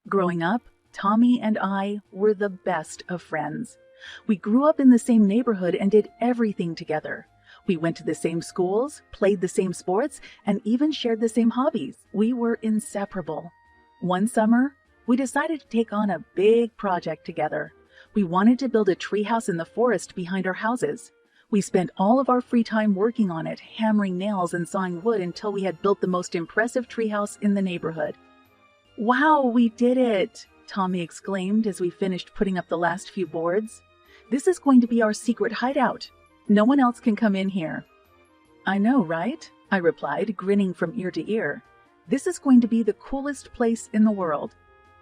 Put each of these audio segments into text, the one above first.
Growing up, Tommy and I were the best of friends. We grew up in the same neighborhood and did everything together. We went to the same schools, played the same sports, and even shared the same hobbies. We were inseparable. One summer, we decided to take on a big project together. We wanted to build a treehouse in the forest behind our houses. We spent all of our free time working on it, hammering nails and sawing wood until we had built the most impressive treehouse in the neighborhood. "Wow, we did it!" Tommy exclaimed as we finished putting up the last few boards. "This is going to be our secret hideout. No one else can come in here." "I know, right?" I replied, grinning from ear to ear. "This is going to be the coolest place in the world."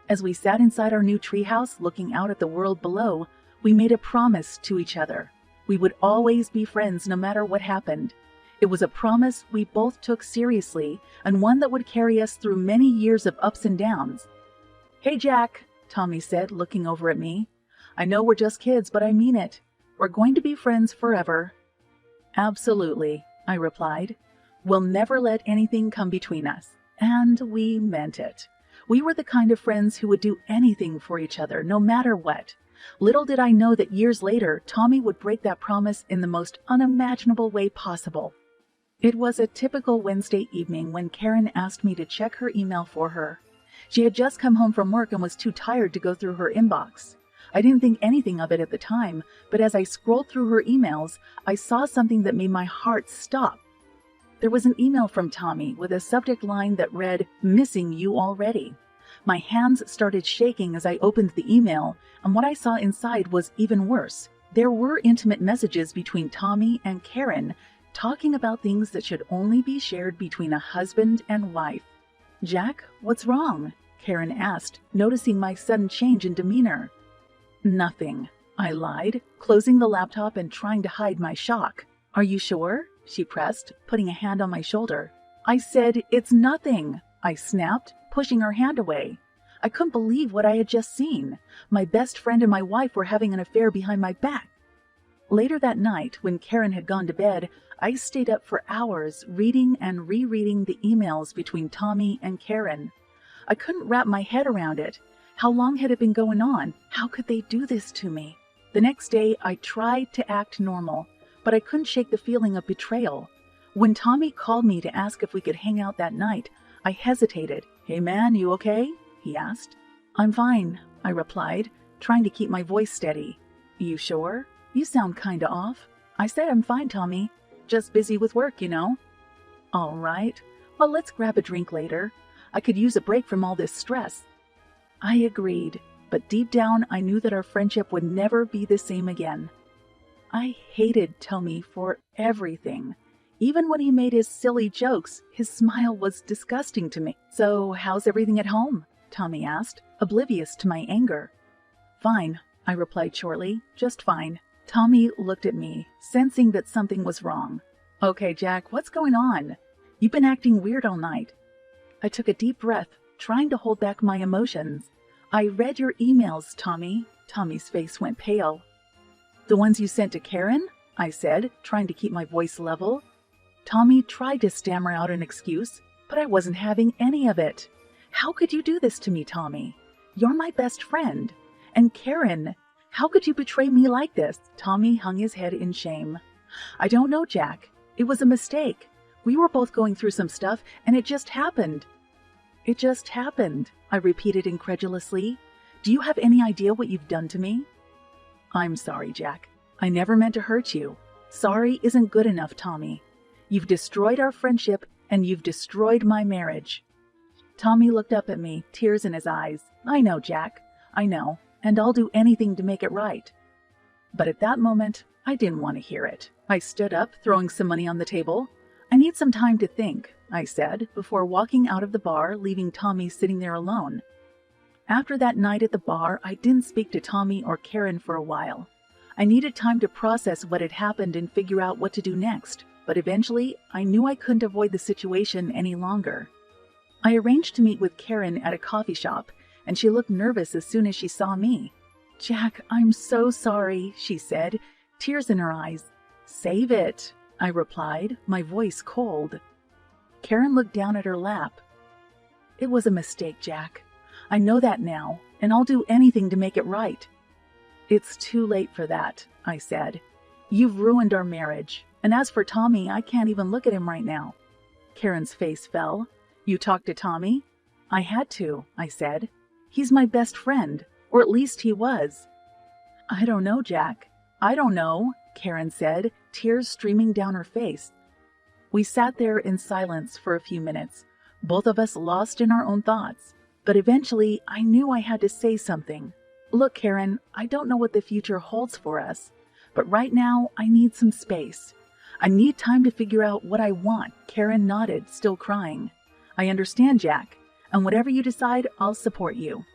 As we sat inside our new treehouse looking out at the world below, we made a promise to each other. We would always be friends no matter what happened. It was a promise we both took seriously, and one that would carry us through many years of ups and downs. "Hey, Jack," Tommy said, looking over at me. "I know we're just kids, but I mean it. We're going to be friends forever." "Absolutely," I replied. "We'll never let anything come between us." And we meant it. We were the kind of friends who would do anything for each other, no matter what. Little did I know that years later, Tommy would break that promise in the most unimaginable way possible. It was a typical Wednesday evening when Karen asked me to check her email for her. She had just come home from work and was too tired to go through her inbox. I didn't think anything of it at the time, but as I scrolled through her emails, I saw something that made my heart stop. There was an email from Tommy with a subject line that read, "Missing you already." My hands started shaking as I opened the email, and what I saw inside was even worse. There were intimate messages between Tommy and Karen, talking about things that should only be shared between a husband and wife. "Jack, what's wrong?" Karen asked, noticing my sudden change in demeanor. "Nothing," I lied, closing the laptop and trying to hide my shock. "Are you sure?" she pressed, putting a hand on my shoulder. "I said, it's nothing," I snapped, pushing her hand away. I couldn't believe what I had just seen. My best friend and my wife were having an affair behind my back. Later that night, when Karen had gone to bed, I stayed up for hours reading and rereading the emails between Tommy and Karen. I couldn't wrap my head around it. How long had it been going on? How could they do this to me? The next day, I tried to act normal, but I couldn't shake the feeling of betrayal. When Tommy called me to ask if we could hang out that night, I hesitated. "Hey man, you okay?" he asked. "I'm fine," I replied, trying to keep my voice steady. "You sure? You sound kinda off." "I said I'm fine, Tommy. Just busy with work, you know." "All right. Well, let's grab a drink later. I could use a break from all this stress." I agreed, but deep down I knew that our friendship would never be the same again. I hated Tommy for everything. Even when he made his silly jokes, his smile was disgusting to me. "So, how's everything at home?" Tommy asked, oblivious to my anger. "Fine," I replied shortly. "Just fine." Tommy looked at me, sensing that something was wrong. "Okay, Jack, what's going on? You've been acting weird all night." I took a deep breath, trying to hold back my emotions. "I read your emails, Tommy." Tommy's face went pale. "The ones you sent to Karen?" I said, trying to keep my voice level. Tommy tried to stammer out an excuse, but I wasn't having any of it. "How could you do this to me, Tommy? You're my best friend. And Karen, how could you betray me like this?" Tommy hung his head in shame. "I don't know, Jack. It was a mistake. We were both going through some stuff, and it just happened." "It just happened," I repeated incredulously. "Do you have any idea what you've done to me?" "I'm sorry, Jack. I never meant to hurt you. Sorry isn't good enough, Tommy. You've destroyed our friendship, and you've destroyed my marriage." Tommy looked up at me, tears in his eyes. "I know, Jack. I know, and I'll do anything to make it right." But at that moment, I didn't want to hear it. I stood up, throwing some money on the table. "I need some time to think," I said, before walking out of the bar, leaving Tommy sitting there alone. After that night at the bar, I didn't speak to Tommy or Karen for a while. I needed time to process what had happened and figure out what to do next. But eventually, I knew I couldn't avoid the situation any longer. I arranged to meet with Karen at a coffee shop, and she looked nervous as soon as she saw me. "Jack, I'm so sorry," she said, tears in her eyes. "Save it," I replied, my voice cold. Karen looked down at her lap. "It was a mistake, Jack. I know that now, and I'll do anything to make it right." "It's too late for that," I said. "You've ruined our marriage, and as for Tommy, I can't even look at him right now." Karen's face fell. "You talked to Tommy?" "I had to," I said. "He's my best friend, or at least he was." "I don't know, Jack. I don't know," Karen said, tears streaming down her face. We sat there in silence for a few minutes, both of us lost in our own thoughts. But eventually, I knew I had to say something. "Look, Karen, I don't know what the future holds for us, but right now I need some space. I need time to figure out what I want." Karen nodded, still crying. "I understand, Jack, and whatever you decide, I'll support you."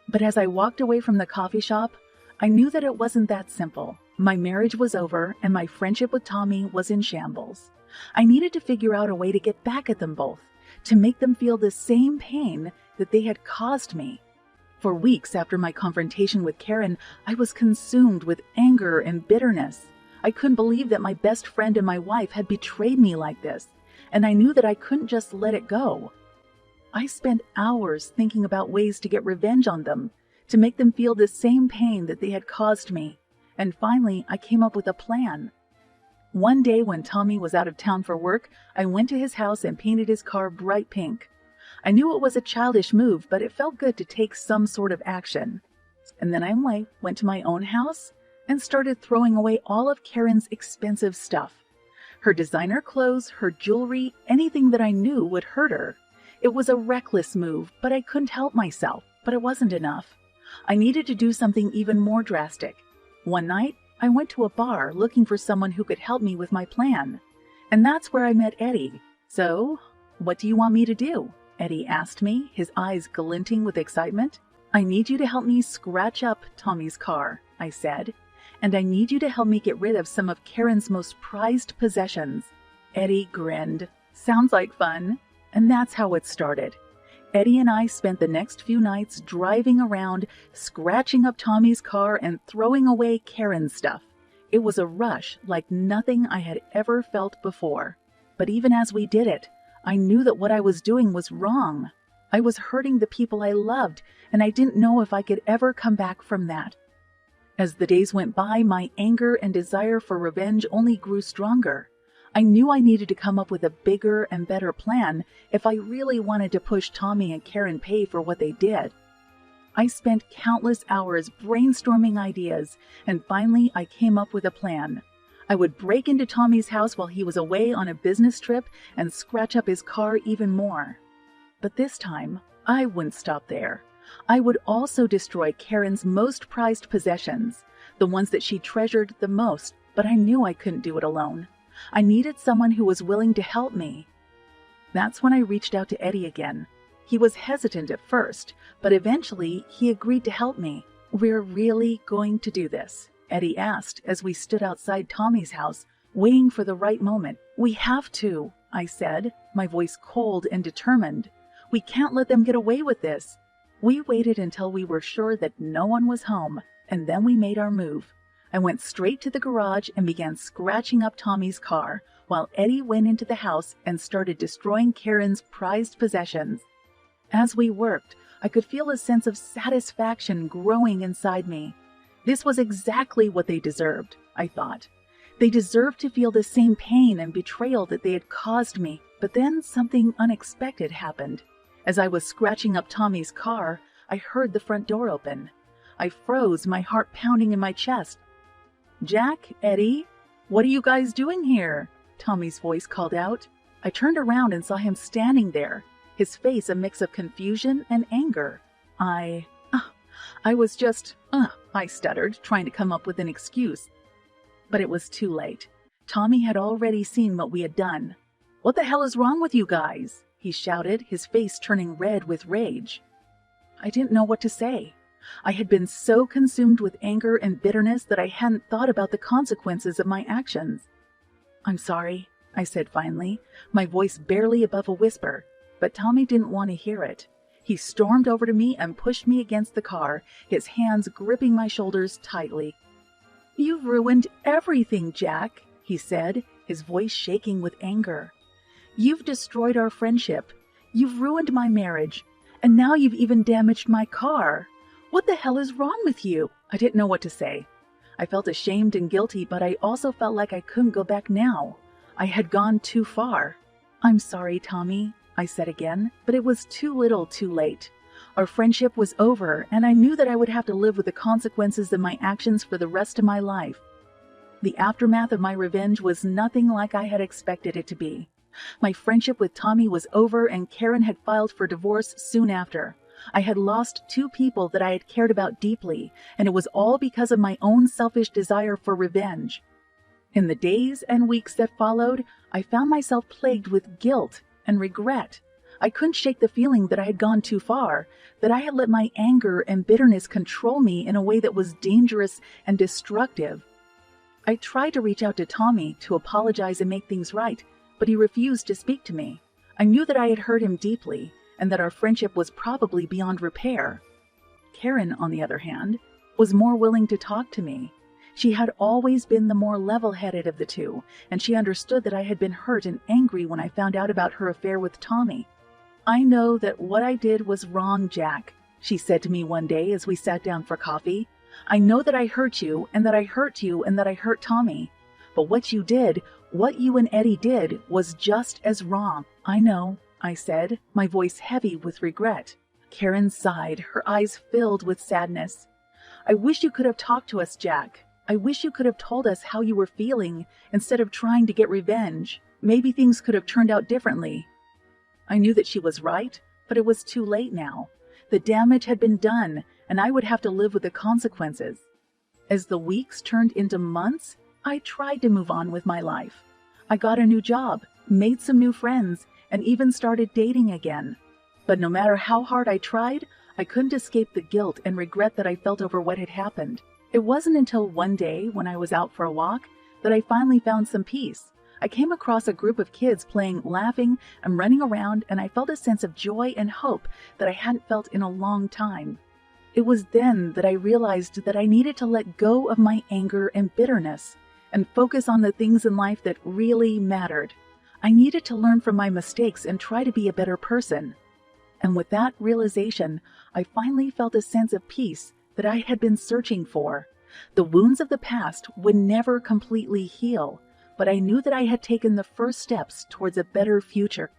But as I walked away from the coffee shop, I knew that it wasn't that simple. My marriage was over, and my friendship with Tommy was in shambles. I needed to figure out a way to get back at them both, to make them feel the same pain that they had caused me. For weeks after my confrontation with Karen, I was consumed with anger and bitterness. I couldn't believe that my best friend and my wife had betrayed me like this, and I knew that I couldn't just let it go. I spent hours thinking about ways to get revenge on them, to make them feel the same pain that they had caused me, and finally I came up with a plan. One day when Tommy was out of town for work, I went to his house and painted his car bright pink. I knew it was a childish move, but it felt good to take some sort of action. And then I went to my own house and started throwing away all of Karen's expensive stuff. Her designer clothes, her jewelry, anything that I knew would hurt her. It was a reckless move, but I couldn't help myself. But it wasn't enough. I needed to do something even more drastic. One night, I went to a bar looking for someone who could help me with my plan. And that's where I met Eddie. "So, what do you want me to do?" Eddie asked me, his eyes glinting with excitement. "I need you to help me scratch up Tommy's car," I said. "And I need you to help me get rid of some of Karen's most prized possessions." Eddie grinned. "Sounds like fun." And that's how it started. Eddie and I spent the next few nights driving around, scratching up Tommy's car and throwing away Karen's stuff. It was a rush like nothing I had ever felt before. But even as we did it, I knew that what I was doing was wrong. I was hurting the people I loved, and I didn't know if I could ever come back from that. As the days went by, my anger and desire for revenge only grew stronger. I knew I needed to come up with a bigger and better plan if I really wanted to push Tommy and Karen pay for what they did. I spent countless hours brainstorming ideas, and finally I came up with a plan. I would break into Tommy's house while he was away on a business trip and scratch up his car even more. But this time, I wouldn't stop there. I would also destroy Karen's most prized possessions, the ones that she treasured the most, but I knew I couldn't do it alone. I needed someone who was willing to help me. That's when I reached out to Eddie again. He was hesitant at first, but eventually he agreed to help me. "We're really going to do this?" Eddie asked as we stood outside Tommy's house, waiting for the right moment. "We have to," I said, my voice cold and determined. "We can't let them get away with this." We waited until we were sure that no one was home, and then we made our move. I went straight to the garage and began scratching up Tommy's car, while Eddie went into the house and started destroying Karen's prized possessions. As we worked, I could feel a sense of satisfaction growing inside me. This was exactly what they deserved, I thought. They deserved to feel the same pain and betrayal that they had caused me. But then something unexpected happened. As I was scratching up Tommy's car, I heard the front door open. I froze, my heart pounding in my chest. "Jack, Eddie, what are you guys doing here?" Tommy's voice called out. I turned around and saw him standing there, his face a mix of confusion and anger. I stuttered, trying to come up with an excuse. But it was too late. Tommy had already seen what we had done. "What the hell is wrong with you guys?" he shouted, his face turning red with rage. I didn't know what to say. I had been so consumed with anger and bitterness that I hadn't thought about the consequences of my actions. "I'm sorry," I said finally, my voice barely above a whisper, but Tommy didn't want to hear it. He stormed over to me and pushed me against the car, his hands gripping my shoulders tightly. "You've ruined everything, Jack," he said, his voice shaking with anger. "You've destroyed our friendship. You've ruined my marriage. And now you've even damaged my car. What the hell is wrong with you?" I didn't know what to say. I felt ashamed and guilty, but I also felt like I couldn't go back now. I had gone too far. "I'm sorry, Tommy," I said again, but it was too little too late. Our friendship was over, and I knew that I would have to live with the consequences of my actions for the rest of my life. The aftermath of my revenge was nothing like I had expected it to be. My friendship with Tommy was over, and Karen had filed for divorce soon after. I had lost two people that I had cared about deeply, and it was all because of my own selfish desire for revenge. In the days and weeks that followed, I found myself plagued with guilt and regret. I couldn't shake the feeling that I had gone too far, that I had let my anger and bitterness control me in a way that was dangerous and destructive. I tried to reach out to Tommy to apologize and make things right, but he refused to speak to me. I knew that I had hurt him deeply, and that our friendship was probably beyond repair. Karen, on the other hand, was more willing to talk to me. She had always been the more level-headed of the two, and she understood that I had been hurt and angry when I found out about her affair with Tommy. "I know that what I did was wrong, Jack," she said to me one day as we sat down for coffee. "I know that I hurt you, and that I hurt you, and that I hurt Tommy. But what you did, what you and Eddie did, was just as wrong." "I know," I said, my voice heavy with regret. Karen sighed, her eyes filled with sadness. "I wish you could have talked to us, Jack. I wish you could have told us how you were feeling instead of trying to get revenge. Maybe things could have turned out differently." I knew that she was right, but it was too late now. The damage had been done, and I would have to live with the consequences. As the weeks turned into months, I tried to move on with my life. I got a new job, made some new friends, and even started dating again. But no matter how hard I tried, I couldn't escape the guilt and regret that I felt over what had happened. It wasn't until one day, when I was out for a walk, that I finally found some peace. I came across a group of kids playing, laughing, and running around, and I felt a sense of joy and hope that I hadn't felt in a long time. It was then that I realized that I needed to let go of my anger and bitterness and focus on the things in life that really mattered. I needed to learn from my mistakes and try to be a better person. And with that realization, I finally felt a sense of peace that I had been searching for. The wounds of the past would never completely heal, but I knew that I had taken the first steps towards a better future.